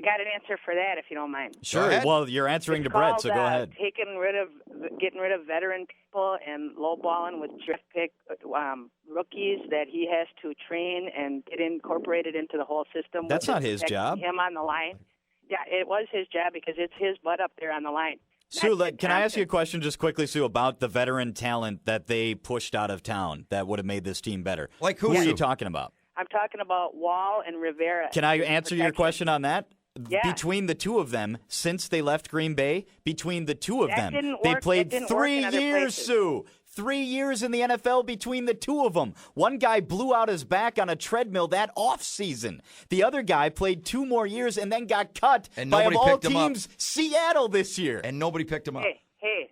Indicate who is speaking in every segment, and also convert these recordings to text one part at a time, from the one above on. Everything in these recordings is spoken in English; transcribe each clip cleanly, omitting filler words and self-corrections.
Speaker 1: I got an answer for that, if you don't mind.
Speaker 2: Sure. Well, you're answering to Brett, so go ahead.
Speaker 1: Getting rid of veteran people and lowballing with draft pick rookies that he has to train and get incorporated into the whole system.
Speaker 2: That's not his job.
Speaker 1: Him on the line. Yeah, it was his job because it's his butt up there on the line.
Speaker 2: Sue, can I ask you a question just quickly, Sue, about the veteran talent that they pushed out of town that would have made this team better?
Speaker 3: Like who
Speaker 2: are you talking about?
Speaker 1: I'm talking about Wall and Rivera.
Speaker 2: Can I answer your question on that?
Speaker 1: Yeah.
Speaker 2: Between the two of them, since they left Green Bay, they played 3 years, Sue. 3 years in the NFL between the two of them. One guy blew out his back on a treadmill that offseason. The other guy played 2 more years and then got cut by, of all teams, Seattle this year.
Speaker 3: And nobody picked him up.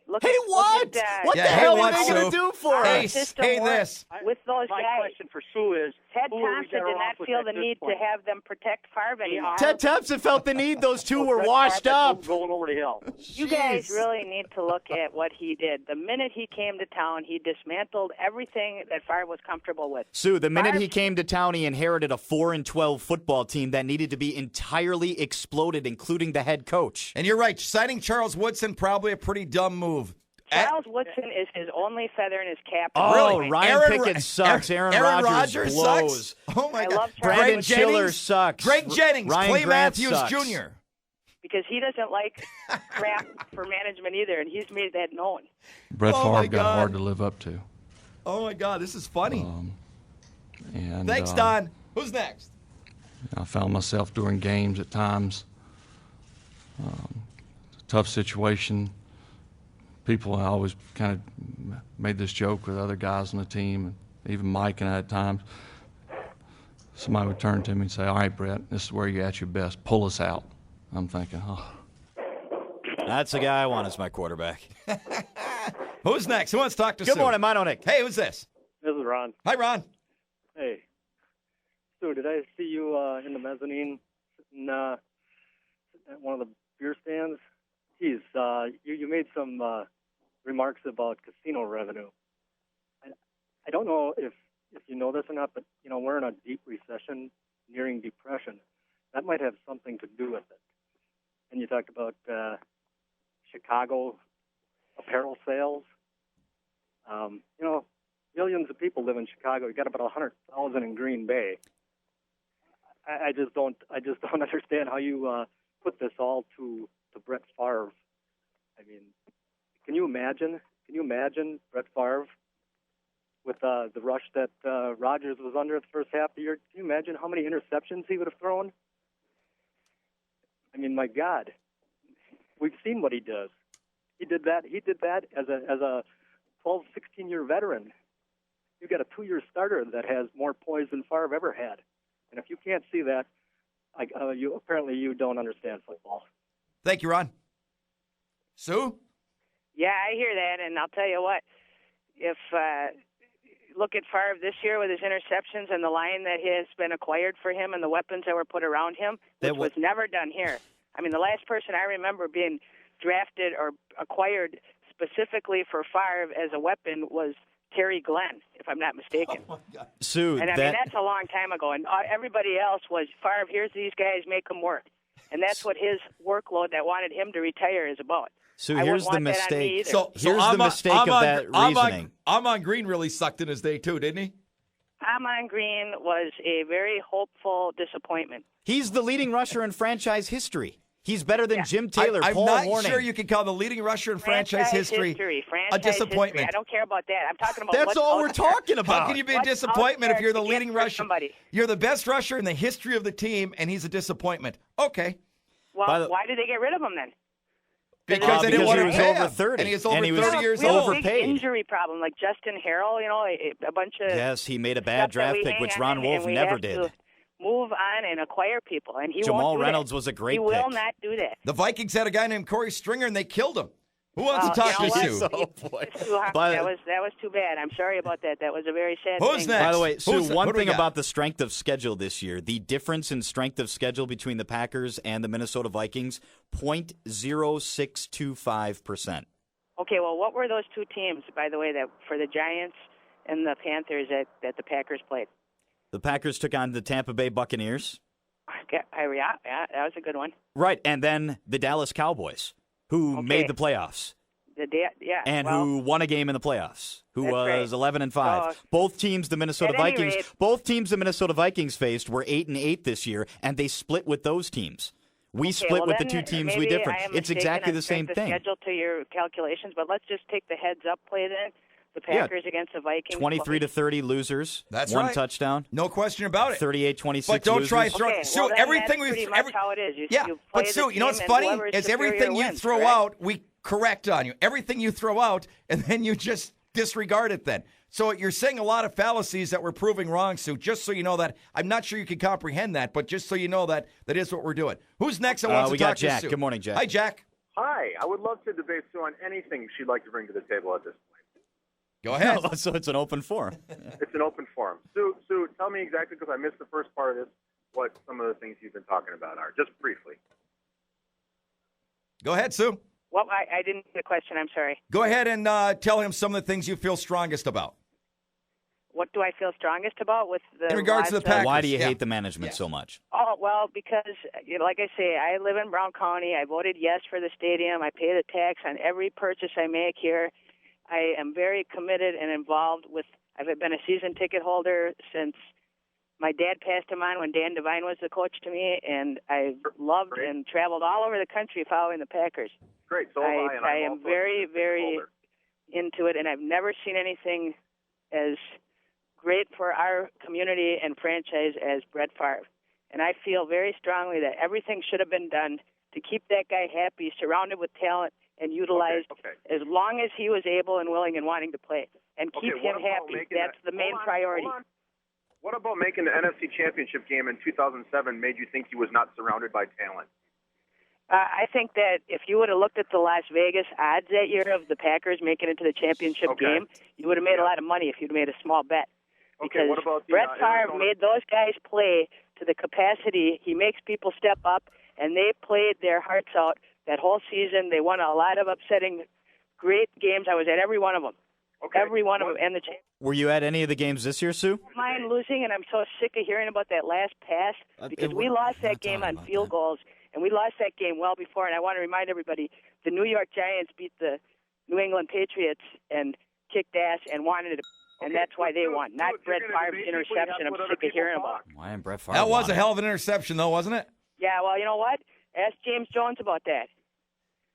Speaker 1: What
Speaker 2: the hell are they going to do for us?
Speaker 3: This.
Speaker 1: With those
Speaker 4: My
Speaker 1: guys,
Speaker 4: question for Sue is,
Speaker 1: Ted Thompson did not feel the need to have them protect Favre anymore.
Speaker 2: Ted Thompson felt the need. Those two were washed up.
Speaker 4: Going over the hill.
Speaker 1: You guys really need to look at what he did. The minute he came to town, he dismantled everything that Favre was comfortable with.
Speaker 2: Sue, the minute he came to town, he inherited a 4-12 football team that needed to be entirely exploded, including the head coach.
Speaker 3: And you're right. Signing Charles Woodson, probably a pretty dumb move.
Speaker 1: Charles Woodson is his only feather in his cap.
Speaker 2: Oh, really? Ryan Pickett sucks. Aaron Rodgers blows.
Speaker 3: Sucks. Oh, my God.
Speaker 2: Brandon Schiller sucks.
Speaker 3: Greg Jennings.
Speaker 2: Ryan
Speaker 3: Clay
Speaker 2: Grant
Speaker 3: Matthews
Speaker 2: sucks.
Speaker 3: Jr.
Speaker 1: Because he doesn't like crap for management either, and he's made that known.
Speaker 5: Brett Favre got hard to live up to.
Speaker 3: Oh, my God. This is funny.
Speaker 5: Thanks,
Speaker 3: Don. Who's next?
Speaker 5: I found myself during games at times. Tough situation. People, I always kind of made this joke with other guys on the team, and even Mike and I at times. Somebody would turn to me and say, "All right, Brett, this is where you're at your best. Pull us out." I'm thinking,
Speaker 2: That's the guy I want as my quarterback.
Speaker 3: Who's next? Who wants to talk to Sue?
Speaker 2: Good morning, Mike.
Speaker 3: Hey, who's this?
Speaker 4: This is Ron.
Speaker 3: Hi, Ron.
Speaker 4: Hey. Sue, did I see you in the mezzanine sitting at one of the beer stands? Geez, you made some remarks about casino revenue. I don't know if you know this or not, but we're in a deep recession, nearing depression. That might have something to do with it. And you talked about Chicago apparel sales. Millions of people live in Chicago. You got about 100,000 in Green Bay. I just don't understand how you put this all to Brett Favre. I mean, can you imagine Brett Favre with the rush that Rodgers was under the first half of the year? Can you imagine how many interceptions he would have thrown? I mean, my God, we've seen what he does. He did that as a 12, 16-year veteran. You got a 2-year starter that has more poise than Favre ever had. And if you can't see that, you don't understand football.
Speaker 3: Thank you, Ron. Sue?
Speaker 1: Yeah, I hear that, and I'll tell you what. If look at Favre this year with his interceptions and the line that has been acquired for him and the weapons that were put around him, which was never done here. I mean, the last person I remember being drafted or acquired specifically for Favre as a weapon was Terry Glenn, if I'm not mistaken.
Speaker 3: Oh, my God.
Speaker 2: Sue,
Speaker 1: and I mean, that's a long time ago. And everybody else was, Favre, here's these guys, make them work. And that's what his workload that wanted him to retire is about.
Speaker 2: So here's the mistake.
Speaker 3: Here's
Speaker 2: the mistake of that reasoning.
Speaker 3: Ahman Green really sucked in his day, too, didn't he?
Speaker 1: Ahman Green was a very hopeful disappointment.
Speaker 2: He's the leading rusher in franchise history. He's better than Jim Taylor,
Speaker 3: I'm
Speaker 2: Paul
Speaker 3: not
Speaker 2: Warning.
Speaker 3: sure you can call the leading rusher in franchise history a disappointment.
Speaker 1: History. I don't care about that. I'm talking about
Speaker 2: that's all we're talking about.
Speaker 3: How can you be a disappointment if you're the leading rusher? You're the best rusher in the history of the team, and he's a disappointment. Okay.
Speaker 1: Well, why did they get rid of him then?
Speaker 3: Because they didn't want to pay him.
Speaker 2: 30.
Speaker 3: And he was over 30 years old.
Speaker 1: Overpaid. Big injury problem, like Justin Harrell, a bunch of...
Speaker 2: Yes, he made a bad draft pick, which Ron Wolf never did.
Speaker 1: Move on and acquire people, and he
Speaker 2: Jamal
Speaker 1: won't do
Speaker 2: Reynolds
Speaker 1: that.
Speaker 2: was a great
Speaker 1: pick.
Speaker 2: He
Speaker 1: will not do that.
Speaker 3: The Vikings had a guy named Corey Stringer, and they killed him. Who wants to talk to Sue?
Speaker 1: Oh, boy. That was too bad. I'm sorry about that. That was a very sad
Speaker 3: Who's
Speaker 1: thing.
Speaker 3: next?
Speaker 2: By the way, Sue, one thing about the strength of schedule this year, the difference in strength of schedule between the Packers and the Minnesota Vikings, 0.0625%.
Speaker 1: Okay, well, what were those two teams, by the way, that for the Giants and the Panthers that the Packers played?
Speaker 2: The Packers took on the Tampa Bay Buccaneers.
Speaker 1: Yeah, that was a good one.
Speaker 2: Right, and then the Dallas Cowboys, who made the playoffs. Who won a game in the playoffs, who was 11-5. Both teams the Minnesota Vikings faced were 8-8 this year, and they split with those teams. We split with the two teams we different. It's exactly the same thing.
Speaker 1: Schedule to your calculations, but let's just take the heads-up play then. The Packers against the Vikings.
Speaker 2: 23-30 losers.
Speaker 3: That's
Speaker 2: one
Speaker 3: right.
Speaker 2: touchdown.
Speaker 3: No question about it.
Speaker 2: 38-26
Speaker 3: But don't
Speaker 2: losers.
Speaker 3: try throwing.
Speaker 1: Sue,
Speaker 3: everything
Speaker 1: that's
Speaker 3: we
Speaker 1: pretty much how it is.
Speaker 3: But Sue, you know what's funny is everything you throw out, we correct on you. Everything you throw out, and then you just disregard it. Then, so you're saying a lot of fallacies that we're proving wrong, Sue. Just so you know that, I'm not sure you can comprehend that, but just so you know that is what we're doing. Who's next? I want to talk to
Speaker 2: Jack.
Speaker 3: Sue.
Speaker 2: Good morning, Jack.
Speaker 3: Hi, Jack.
Speaker 6: Hi. I would love to debate Sue on anything she'd like to bring to the table at this point.
Speaker 3: Go ahead.
Speaker 2: So it's an open forum.
Speaker 6: It's an open forum. Sue, tell me exactly, because I missed the first part of this, what some of the things you've been talking about are, just briefly.
Speaker 3: Go ahead, Sue.
Speaker 1: Well, I didn't get the question. I'm sorry.
Speaker 3: Go ahead and tell him some of the things you feel strongest about.
Speaker 1: What do I feel strongest about with the
Speaker 3: in regards to the Packers?
Speaker 2: Why do you hate the management so much?
Speaker 1: Oh, well, because, like I say, I live in Brown County. I voted yes for the stadium. I pay the tax on every purchase I make here. I am very committed and involved with. I've been a season ticket holder since my dad passed him on when Dan Devine was the coach to me, and I've loved and traveled all over the country following the Packers.
Speaker 6: Great. So
Speaker 1: I am very, very into it, and I've never seen anything as great for our community and franchise as Brett Favre. And I feel very strongly that everything should have been done to keep that guy happy, surrounded with talent, and utilized as long as he was able and willing and wanting to play. And keep him happy. That's the main priority.
Speaker 6: What about making the NFC Championship game in 2007 made you think he was not surrounded by talent?
Speaker 1: I think that if you would have looked at the Las Vegas odds that year of the Packers making it to the championship game, you would have made a lot of money if you'd made a small bet. Because
Speaker 6: what about
Speaker 1: Brett Favre made those guys play to the capacity. He makes people step up, and they played their hearts out that whole season. They won a lot of upsetting, great games. I was at every one of them. Every one of them. And
Speaker 2: Were you at any of the games this year, Sue?
Speaker 1: I don't mind losing, and I'm so sick of hearing about that last pass because we lost that game on field goals, and we lost that game well before. And I want to remind everybody, the New York Giants beat the New England Patriots and kicked ass and wanted to. And that's why they won, not Brett Favre's interception. I'm sick of hearing about.
Speaker 2: Why am Brett Favre?
Speaker 3: That was a hell of an interception, though, wasn't it?
Speaker 1: Yeah, well, you know what? Ask James Jones about that.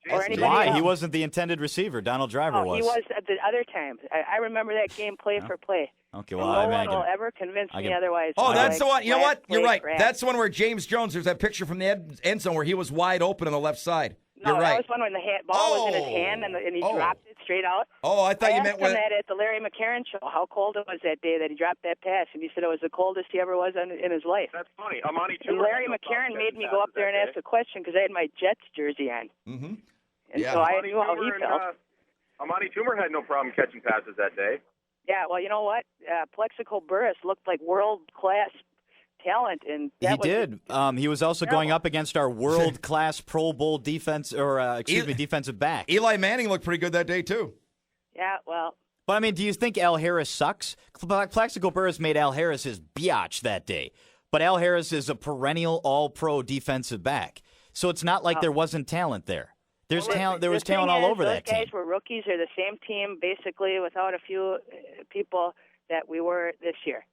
Speaker 2: Why? He wasn't the intended receiver. Donald Driver was.
Speaker 1: He was at the other times. I remember that game play for play.
Speaker 2: Okay, well,
Speaker 1: no one will ever convince me otherwise.
Speaker 3: Oh, that's the one. You know what? You're right. That's the one where James Jones, there's that picture from the end zone where he was wide open on the left side. You're right.
Speaker 1: That was one when the ball was in his hand and he dropped it straight out.
Speaker 3: Oh, I thought you meant
Speaker 1: when I asked him that at the Larry McCarron show, how cold it was that day that he dropped that pass, and he said it was the coldest he ever was in his life.
Speaker 6: That's funny. Amani
Speaker 1: and Larry McCarron made me go up there and ask a question because I had my Jets jersey on.
Speaker 3: Mm-hmm.
Speaker 1: And so I knew how he felt.
Speaker 6: Amani Toomer had no problem catching passes that day.
Speaker 1: Yeah, well, you know what? Plexico Burress looked like world-class talent, and
Speaker 2: he did. He was also going up against our world-class Pro Bowl defensive back.
Speaker 3: Eli Manning looked pretty good that day, too.
Speaker 1: Yeah, well.
Speaker 2: But, I mean, do you think Al Harris sucks? Plexico Burress made Al Harris his biatch that day. But Al Harris is a perennial all-pro defensive back. So it's not like there wasn't talent there. There's talent. There was talent all over that team.
Speaker 1: Those guys were rookies. They're the same team, basically, without a few people that we were this year.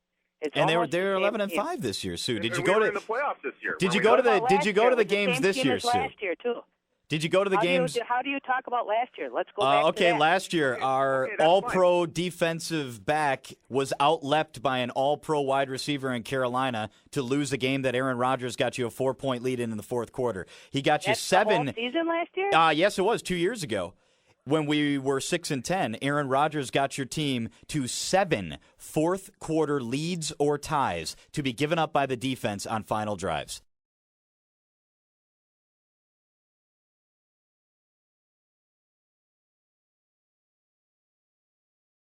Speaker 2: And they're 11-5 this year, Sue. Did you go to
Speaker 6: in the playoffs this year?
Speaker 2: Did you go to the games this year, Sue?
Speaker 1: Last year too.
Speaker 2: Did you go to the games?
Speaker 1: How do you talk about last year? Let's go back to that.
Speaker 2: Last year, our all-pro defensive back was out-leapt by an all-pro wide receiver in Carolina to lose a game that Aaron Rodgers got you a 4-point lead in the fourth quarter. He got you 7.
Speaker 1: The whole season last year?
Speaker 2: Yes, it was 2 years ago. When we were 6-10, Aaron Rodgers got your team to 7 fourth-quarter leads or ties to be given up by the defense on final drives.